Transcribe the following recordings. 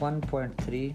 1.3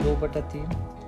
2/3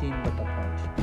3/5।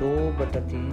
2/3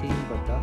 3/5।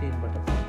3/5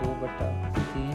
2/3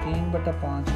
3/5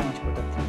5/3,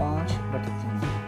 5/3,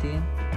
3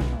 9।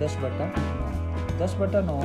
10/9। 10/9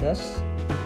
10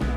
9।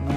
9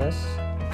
10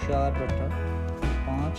4/5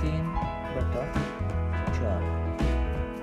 3/4।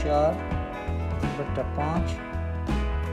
4/5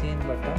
3/4,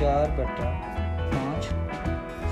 4/5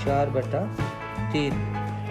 4/3।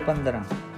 15।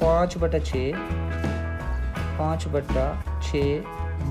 5/6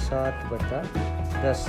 7/10।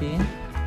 3।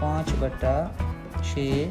5/6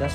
10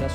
10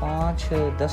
5 10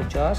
50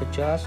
50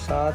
7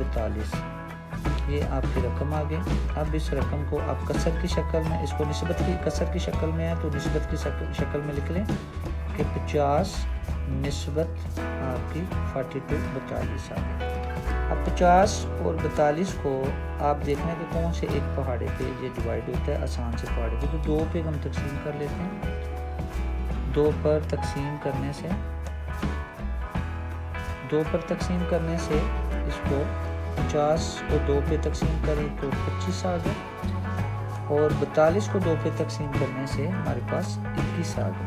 42। یہ آپ کی رقم آ گئی. اب اس رقم کو آپ کسر کی شکل میں، اس کو نسبت کی کسر کی شکل میں ہے تو نسبت کی شکل میں لکھ لیں کہ 50 نسبت آپ کی 42 42 آ گئی. اب 50 اور 42 کو آپ دیکھیں کہ کون سے ایک پہاڑے پہ یہ ڈیوائیڈ ہوتا ہے آسان سے پہاڑے پہ، تو 2 پہ ہم تقسیم کر لیتے ہیں. 2 پر تقسیم کرنے سے اس کو 50 کو 2 پہ تقسیم کریں تو 25 آ گئے، اور 42 کو 2 پہ تقسیم کرنے سے ہمارے پاس 21 آ گئے.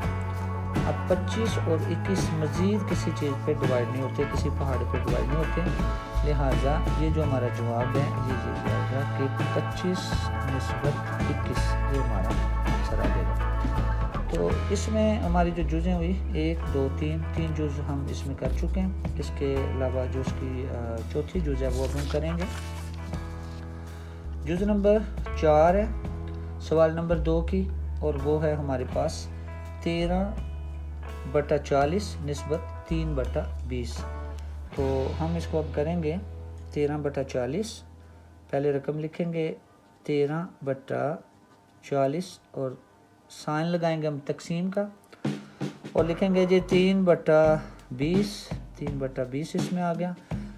اب 25 اور 21 مزید کسی چیز پہ ڈیوائیڈ نہیں ہوتے، کسی پہاڑ پہ ڈیوائیڈ نہیں ہوتے، لہٰذا یہ جو ہمارا جواب ہے یہ جائے گا کہ 25 نسبت 21 یہ ہمارا آنسر آ جائے گا. تو اس میں ہماری جو جزیں ہوئی 1 2 3 جز ہم اس میں کر چکے ہیں. اس کے علاوہ جو اس کی چوتھی جز ہے وہ اب ہم کریں گے. جز نمبر 4 ہے سوال نمبر 2 کی، اور وہ ہے ہمارے پاس 13/40 نسبت 3/20. تو ہم اس کو اب کریں گے 13/40. پہلے رقم لکھیں گے 13/40 اور سائن لگائیں گے ہم تقسیم کا، اور لکھیں گے جی 3/20. 3/20 اس میں آ گیا.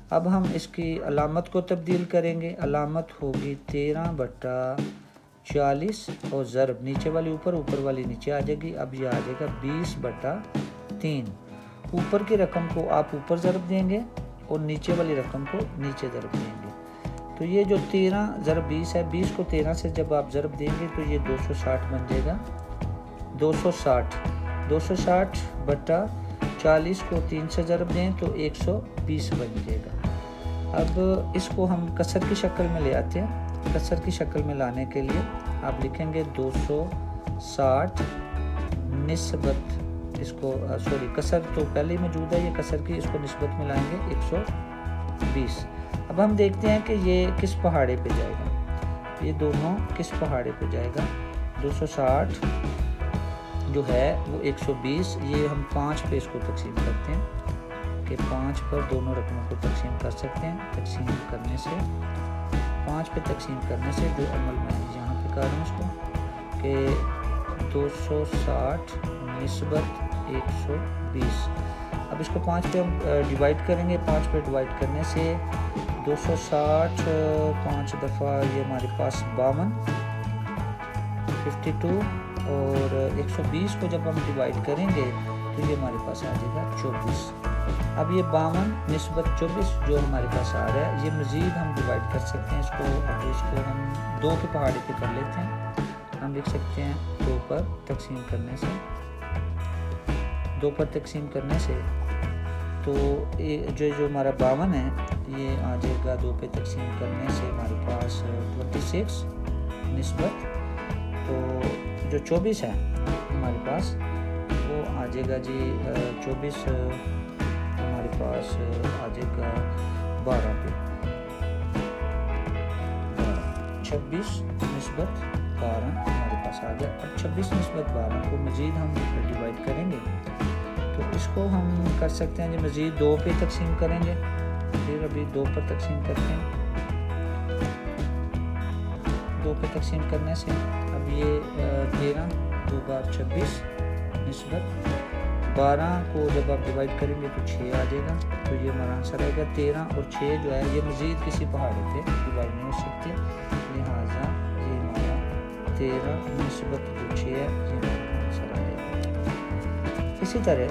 اب ہم اس کی علامت کو تبدیل کریں گے. علامت ہوگی 13/40 اور ضرب نیچے والی اوپر، اوپر والی نیچے آ جائے گی. اب یہ آ جائے گا 20/3. اوپر کی رقم کو آپ اوپر ضرب دیں گے اور نیچے والی رقم کو نیچے ضرب دیں گے. تو یہ جو 13 ضرب 20 ہے، 20 کو 13 سے جب آپ ضرب دیں گے تو یہ 260 بن جائے گا. 260/40 کو 3 سے ضرب دیں تو 120 بن جائے گا. اب اس کو ہم کسر کی شکل میں لے آتے ہیں. کسر کی شکل میں لانے کے لیے آپ لکھیں گے 260 نسبت اس کو کسر تو پہلے ہی موجود ہے، یہ کسر کی اس کو نسبت میں لائیں گے 120. اب ہم دیکھتے ہیں کہ یہ کس پہاڑے پہ جائے گا. یہ دونوں کس پہاڑے پہ جائے گا. 260 جو ہے وہ 120، یہ ہم 5 پہ اس کو تقسیم کرتے ہیں کہ 5 پر دونوں رقموں کو تقسیم کر سکتے ہیں. تقسیم کرنے سے 5 پہ تقسیم کرنے سے جو عمل میں یہاں پہ کر رہا ہوں اس کو کہ 260 نسبت 120. اب اس کو 5 پہ ہم ڈیوائیڈ کریں گے. 5 پہ ڈیوائیڈ کرنے سے 260 5 دفعہ یہ ہمارے پاس 52 52، اور 120 کو جب ہم ڈیوائیڈ کریں گے تو یہ ہمارے پاس آ جائے گا 24. اب یہ 52 نسبت 24 جو ہمارے پاس آ رہا ہے، یہ مزید ہم ڈیوائیڈ کر سکتے ہیں اس کو. اب اس کو ہم 2 کے پہاڑے پہ کر لیتے ہیں. ہم لکھ سکتے ہیں 2 پر تقسیم کرنے سے 2 پر تقسیم کرنے سے تو جو ہمارا 52 ہے یہ آ جائے گا 2 پہ تقسیم کرنے سے ہمارے پاس 26 نسبت تو جو 24 ہے ہمارے پاس وہ آ جائے گا جی 24 ہمارے پاس آ جائے گا 12 پہ 26 نسبت 12 ہمارے پاس آ گیا. اب 26 نسبت 12 کو مزید ہم ڈیوائیڈ کریں گے تو اس کو ہم کر سکتے ہیں جی مزید 2 پہ تقسیم کریں گے. پھر ابھی 2 پر تقسیم کرتے ہیں. 2 پہ تقسیم کرنے سے اب یہ 13 2 بار 26 نسبت 12 کو جب آپ ڈیوائیڈ کریں گے تو 6 آ جائے گا. تو یہ ہمارا آنسر آئے گا. 13 اور 6 جو ہے یہ مزید کسی پہاڑے پہ ڈیوائیڈ نہیں ہو سکتے، لہٰذا یہ ہمارا 13 نسبت جو 6 ہے یہ ہمارا آنسر آ جائے گا. اسی طرح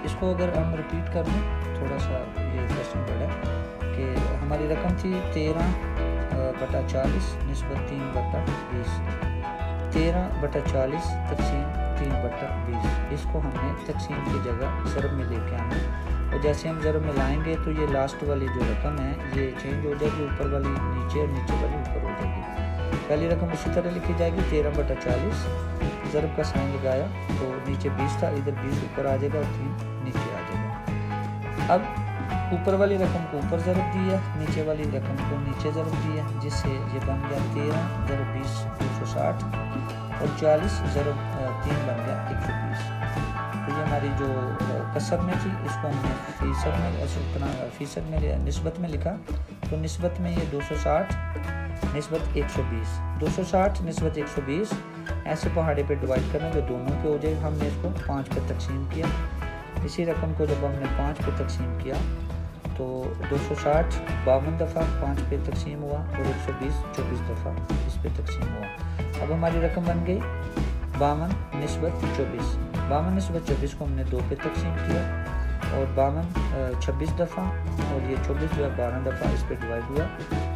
اس کو اگر ہم ریپیٹ کر لیں تھوڑا سا یہ کوشچن بڑا ہے کہ ہماری رقم تھی 13/40 نسبت 3/20. 13/40 تقسیم 3/20. اس کو ہم نے تقسیم کی جگہ ضرب میں لے کے آنا ہے، اور جیسے ہم ضرب میں لائیں گے تو یہ لاسٹ والی جو رقم ہے یہ چینج ہو جائے گی، اوپر والی نیچے اور نیچے والی اوپر ہو جائے گی. پہلی رقم اسی طرح لکھی جائے گی 13/40. ضرب کا سائن لگایا تو نیچے 20 تھا، ادھر 20 اوپر آ جائے گا اور 3 نیچے آ جائے گا. اب اوپر والی رقم کو اوپر ضرب دیا، نیچے والی رقم کو نیچے ضرب دیا، جس سے یہ بن گیا 13 ضرب 20 260 اور 40 ضرب 3 بن گیا 120. تو یہ ہماری جو کسر میں تھی اس کو ہم نے فیصد میں نسبت میں لکھا، تو نسبت میں یہ 260 نسبت 120، 260 نسبت 120 ایسے پہاڑے پہ ڈیوائڈ کرنا جو دونوں پہ ہو جائے۔ ہم نے اس کو 5 پہ تقسیم کیا، اسی رقم کو جب ہم نے 5 پہ تقسیم کیا تو 260 52 دفعہ 5 پہ تقسیم ہوا اور 120 24 دفعہ اس پہ تقسیم ہوا۔ اب ہماری رقم بن گئی 52 نسبت 24، 52 نسبت 24 کو ہم نے 2 پہ تقسیم کیا اور 52 26 دفعہ اور یہ 24 جو ہے 12 دفعہ اس پہ ڈیوائڈ ہوا۔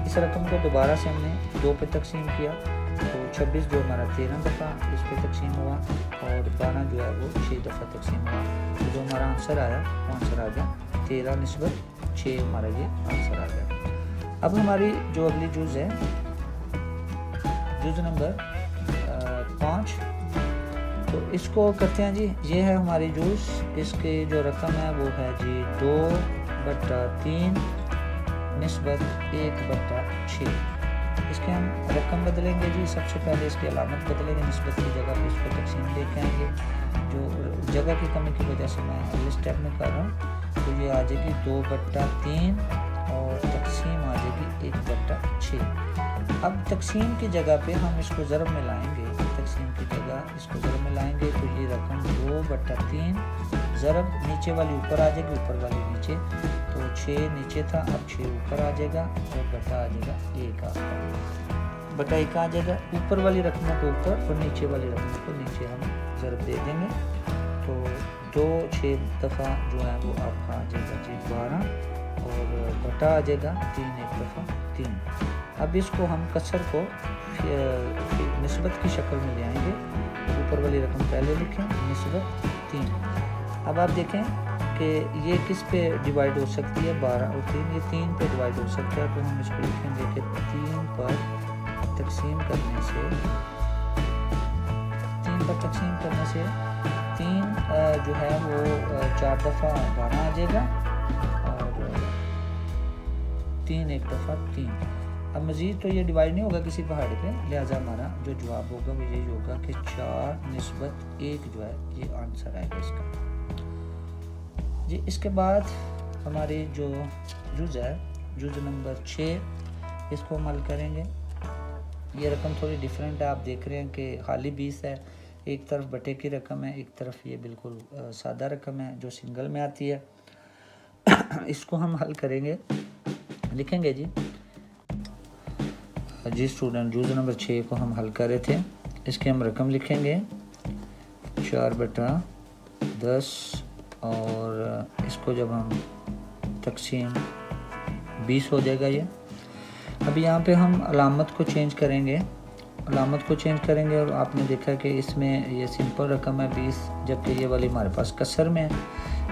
اس رقم کو دوبارہ سے ہم نے 2 پہ تقسیم کیا تو 26 جو ہمارا 13 دفعہ اس پہ تقسیم ہوا اور 12 جو ہے وہ 6 دفعہ تقسیم ہوا، تو جو ہمارا آنسر آیا وہ آنسر آ گیا 13 نسبت 6 ہمارا یہ آنسر آ گیا۔ اب ہماری جو اگلی جز ہے جز نمبر 5، تو اس کو کرتے ہیں جی، یہ ہے ہماری جز، اس کی جو رقم ہے وہ ہے جی 2/3 نسبت 1/6۔ اس کے ہم رقم بدلیں گے جی، سب سے پہلے اس کی علامت بدلیں گے، نسبت کی جگہ پہ اس کو تقسیم لے کے آئیں گے، جو جگہ کی کمی کی وجہ سے میں اگلے اسٹیپ میں کر رہا ہوں، تو یہ آ جائے گی 2/3 اور تقسیم آ جائے گی 1/6۔ اب تقسیم کی جگہ پہ ہم اس کو ضرب میں لائیں گے، تقسیم کی جگہ اس کو ضرب میں لائیں گے تو یہ رقم 2/3 ضرب نیچے والی اوپر آ جائے گی، اوپر والی نیچے، تو 6 نیچے تھا اب 6 اوپر آ جائے گا اور بٹا آ جائے گا 1 بٹا 1 آ جائے گا۔ اوپر والی رقموں کو اوپر اور نیچے والی رقموں کو نیچے ہم ضرب دے دیں گے، تو 2 6 دفعہ جو ہے وہ آپ کا آ جائے گا جی 12 اور بٹا آ جائے گا 3 1 دفعہ 3۔ اب اس کو ہم کسر کو نسبت کی شکل میں لے آئیں گے، اوپر والی رقم پہلے لکھیں نسبت 3۔ اب آپ دیکھیں کہ یہ کس پہ ڈیوائیڈ ہو سکتی ہے، 12 اور 3، یہ 3 پہ ڈیوائیڈ ہو سکتا ہے، تو ہم اس کو لکھیں گے کہ 3 پر تقسیم کرنے سے 3 جو ہے وہ 4 دفعہ 12 آ جائے گا اور 3 1 دفعہ 3۔ اب مزید تو یہ ڈیوائیڈ نہیں ہوگا کسی پہاڑی پہ، لہٰذا ہمارا جو جواب ہوگا وہ یہی ہوگا کہ 4 نسبت 1 جو ہے یہ آنسر آئے گا اس کا جی۔ اس کے بعد ہماری جو جز ہے جز نمبر 6، اس کو ہم حل کریں گے۔ یہ رقم تھوڑی ڈیفرنٹ ہے، آپ دیکھ رہے ہیں کہ خالی 20 ہے، ایک طرف بٹے کی رقم ہے، ایک طرف یہ بالکل سادہ رقم ہے جو سنگل میں آتی ہے۔ اس کو ہم حل کریں گے، لکھیں گے جی اسٹوڈنٹ، جز نمبر 6 کو ہم حل کر رہے تھے، اس کی ہم رقم لکھیں گے 4/10 اور اس کو جب ہم تقسیم 20 ہو جائے گا یہ۔ اب یہاں پہ ہم علامت کو چینج کریں گے، اور آپ نے دیکھا کہ اس میں یہ سمپل رقم ہے 20، جبکہ یہ والی ہمارے پاس کسر میں ہے،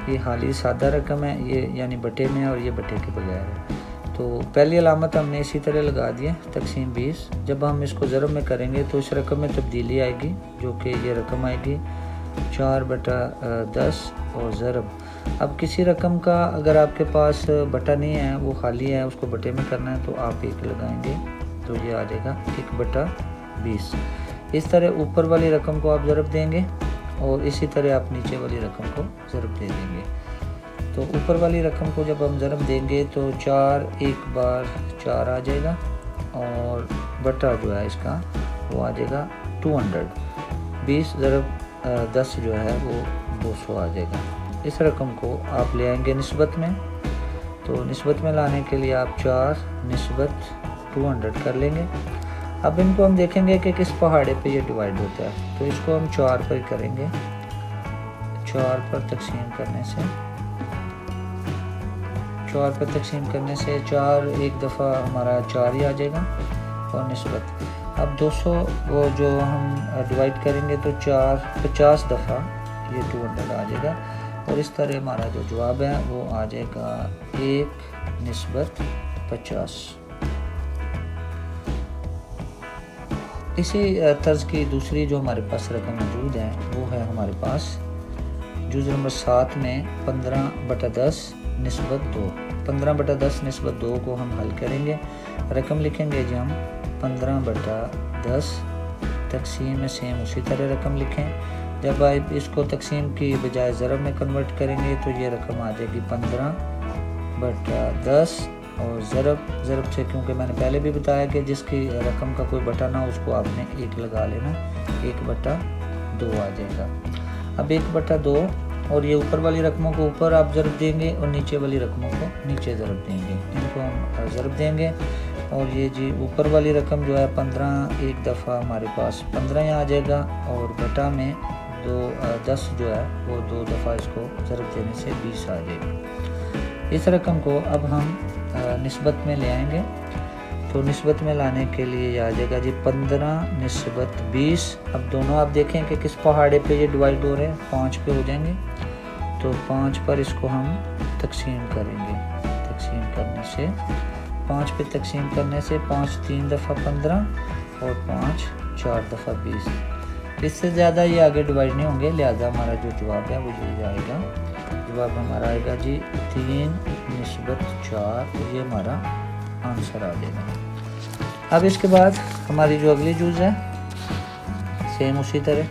یہ حالی سادہ رقم ہے، یہ یعنی بٹے میں ہے اور یہ بٹے کے بغیر ہے۔ تو پہلی علامت ہم نے اسی طرح لگا دی ہے تقسیم 20۔ جب ہم اس کو ضرب میں کریں گے تو اس رقم میں تبدیلی آئے گی، جو کہ یہ رقم آئے گی 4/10 اور ضرب۔ اب کسی رقم کا اگر آپ کے پاس بٹا نہیں ہے، وہ خالی ہے، اس کو بٹے میں کرنا ہے تو آپ 1 لگائیں گے تو یہ آ جائے گا 1/20۔ اس طرح اوپر والی رقم کو آپ ضرب دیں گے اور اسی طرح آپ نیچے والی رقم کو ضرب دے دیں گے۔ تو اوپر والی رقم کو جب ہم ضرب دیں گے تو 4 1 بار 4 آ جائے گا اور بٹا جو ہے اس کا وہ آ جائے گا 200۔ 20 ضرب 10 جو ہے وہ 200 آ جائے گا۔ اس رقم کو آپ لے آئیں گے نسبت میں، تو نسبت میں لانے کے لیے آپ 4 نسبت 200 کر لیں گے۔ اب ان کو ہم دیکھیں گے کہ کس پہاڑے پہ یہ ڈیوائیڈ ہوتا ہے، تو اس کو ہم 4 پر کریں گے، 4 پر تقسیم کرنے سے 4 ایک دفعہ ہمارا 4 ہی آ جائے گا اور نسبت۔ اب 200 وہ جو ہم ڈیوائیڈ کریں گے تو 50 دفعہ یہ 200 آ جائے گا اور اس طرح ہمارا جو جواب ہے وہ آ جائے گا 1 نسبت 50۔ اسی طرز کی دوسری جو ہمارے پاس رقم موجود ہے وہ ہے ہمارے پاس جز نمبر 7 میں 15/10 نسبت 2۔ 15/10 نسبت 2 کو ہم حل کریں گے، رقم لکھیں گے جی ہم 15/10 تقسیم میں سیم اسی طرح رقم لکھیں، جب آپ اس کو تقسیم کی بجائے ضرب میں کنورٹ کریں گے تو یہ رقم آ جائے گی 15/10 اور ضرب سے، کیونکہ میں نے پہلے بھی بتایا کہ جس کی رقم کا کوئی بٹا نہ ہو اس کو آپ نے 1 لگا لینا، 1/2 آ جائے گا۔ اب 1/2 اور یہ اوپر والی رقموں کو اوپر آپ ضرب دیں گے اور نیچے والی رقموں کو نیچے ضرب دیں گے، ان کو ہم ضرب دیں گے۔ اور یہ جی اوپر والی رقم جو ہے 15 ایک دفعہ ہمارے پاس 15 آ جائے گا، اور بٹا میں 10 جو ہے وہ 2 دفعہ اس کو ضرب دینے سے 20 آ جائے گا۔ اس رقم کو اب ہم نسبت میں لے آئیں گے، تو نسبت میں لانے کے لیے یہ آ جائے گا جی 15/20۔ اب دونوں آپ دیکھیں کہ کس پہاڑے پہ یہ ڈیوائڈ ہو رہے ہیں، 5 پہ ہو جائیں گے، تو 5 پر اس کو ہم تقسیم کریں گے۔ تقسیم کرنے سے 5 پہ تقسیم کرنے سے 5 3 دفعہ 15 اور 5 4 دفعہ 20۔ اس سے زیادہ یہ آگے ڈیوائڈ نہیں ہوں گے، لہٰذا ہمارا جو جواب ہے وہ یہ آئے گا۔ جواب ہمارا آئے گا جی 3/4، یہ ہمارا آنسر آ جائے گا۔ اب اس کے بعد ہماری جو اگلی جز ہے سیم اسی طرح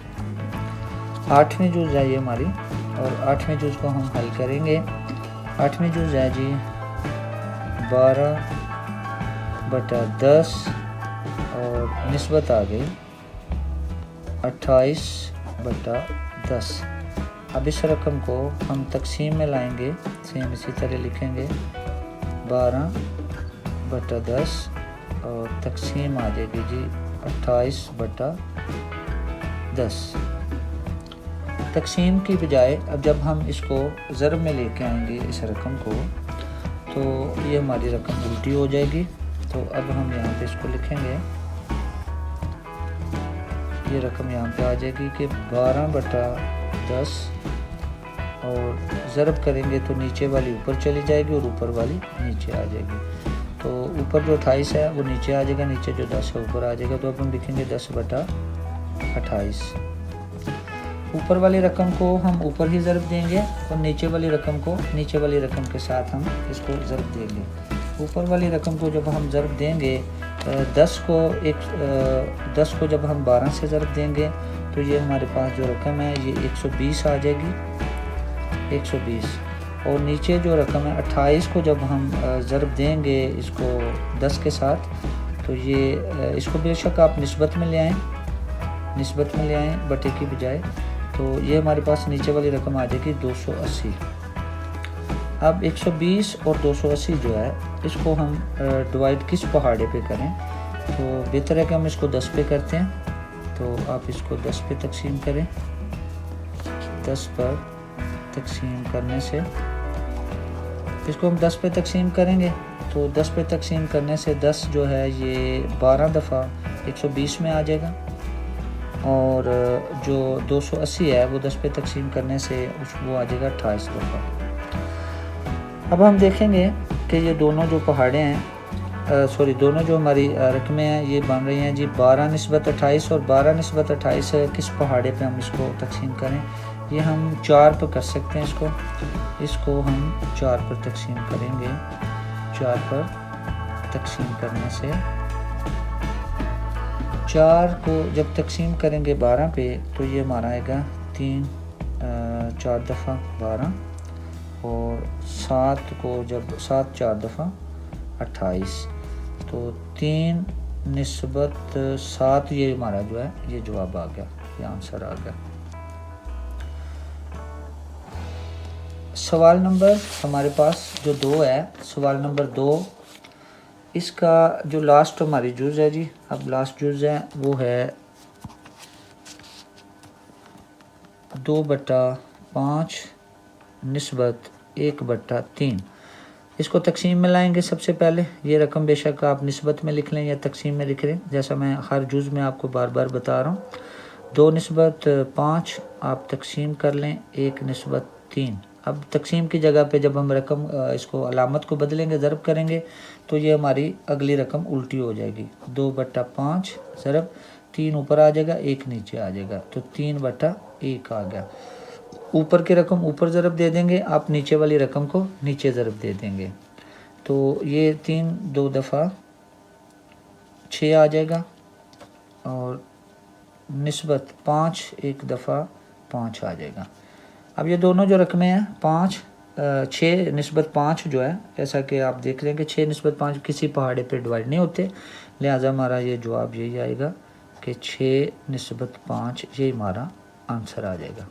8ویں جز ہے یہ ہماری، اور 8ویں جز کو ہم حل کریں گے۔ 8ویں جز ہے جی 12/10 اور نسبت آ گئی 28/10۔ اب اس رقم کو ہم تقسیم میں لائیں گے، سیم اسی طرح لکھیں گے 12/10 اور تقسیم آ جائے گی جی 28/10۔ تقسیم کی بجائے اب جب ہم اس کو ضرب میں لے کے آئیں گے اس رقم کو، تو یہ ہماری رقم الٹی ہو جائے گی۔ تو اب ہم یہاں پہ اس کو لکھیں گے، یہ رقم یہاں پہ آ جائے گی کہ 12/10 اور ضرب کریں گے تو نیچے والی اوپر چلی جائے گی اور اوپر والی نیچے آ جائے گی۔ تو اوپر جو 28 ہے وہ نیچے آ جائے گا، نیچے جو 10 ہے اوپر آ جائے گا، تو اب ہم لکھیں گے 10/28۔ اوپر والی رقم کو ہم اوپر ہی ضرب دیں گے اور نیچے والی رقم کو نیچے والی رقم کے ساتھ ہم اس کو ضرب دیں گے۔ اوپر والی رقم کو جب ہم ضرب دیں گے 10 کو جب ہم 12 سے ضرب دیں گے تو یہ ہمارے پاس جو رقم ہے یہ 120 آ جائے گی، 120۔ اور نیچے جو رقم ہے 28 کو جب ہم ضرب دیں گے اس کو 10 کے ساتھ، تو یہ اس کو بے شک آپ نسبت میں لے آئیں بٹے کی بجائے، تو یہ ہمارے پاس نیچے والی رقم آ جائے گی 280۔ اب 120 اور 280 جو ہے اس کو ہم ڈیوائڈ کس پہاڑے پہ کریں، تو بہتر ہے کہ ہم اس کو 10 پہ کرتے ہیں، تو آپ اس کو 10 پہ تقسیم کریں۔ 10 پر تقسیم کرنے سے اس کو ہم 10 پہ تقسیم کریں گے، تو 10 پہ تقسیم کرنے سے 10 جو ہے یہ 12 دفعہ 120 میں آ جائے گا، اور جو 280 ہے وہ 10 پہ تقسیم کرنے سے وہ آ جائے گا 28 دفعہ۔ اب ہم دیکھیں گے کہ یہ دونوں جو پہاڑے ہیں دونوں جو ہماری رقمیں ہیں یہ بن رہی ہیں جی 12/28 اور 12/28 کس پہاڑے پہ ہم اس کو تقسیم کریں، یہ ہم 4 پہ کر سکتے ہیں۔ اس کو ہم 4 پر تقسیم کریں گے۔ 4 پر تقسیم کرنے سے 4 کو جب تقسیم کریں گے 12 پہ تو یہ ہمارا آئے گا 4 دفعہ 12، اور 7 کو جب 7 4 دفعہ 28، تو 3/7 یہ ہمارا جو ہے یہ جواب آ گیا، یہ آنسر آ گیا۔ سوال نمبر ہمارے پاس جو 2 ہے، سوال نمبر 2، اس کا جو لاسٹ ہماری جز ہے جی، اب لاسٹ جز ہے وہ ہے 2/5 نسبت 1/3۔ اس کو تقسیم میں لائیں گے۔ سب سے پہلے یہ رقم بے شک آپ نسبت میں لکھ لیں یا تقسیم میں لکھ لیں، جیسا میں ہر جز میں آپ کو بار بار بتا رہا ہوں۔ 2/5 آپ تقسیم کر لیں 1/3۔ اب تقسیم کی جگہ پہ جب ہم رقم اس کو علامت کو بدلیں گے، ضرب کریں گے، تو یہ ہماری اگلی رقم الٹی ہو جائے گی۔ 2/5 ضرب 3 اوپر آ جائے گا، 1 نیچے آ جائے گا، تو 3/1 آ گیا۔ اوپر کی رقم اوپر ضرب دے دیں گے، آپ نیچے والی رقم کو نیچے ضرب دے دیں گے، تو یہ 3 2 دفعہ 6 آ جائے گا، اور نسبت 5 1 دفعہ 5 آ جائے گا۔ اب یہ دونوں جو رقمیں ہیں 6/5 جو ہے، جیسا کہ آپ دیکھ لیں کہ 6/5 کسی پہاڑے پہ ڈیوائڈ نہیں ہوتے، لہٰذا ہمارا یہ جواب یہی آئے گا کہ 6/5 یہی ہمارا آنسر آ جائے گا۔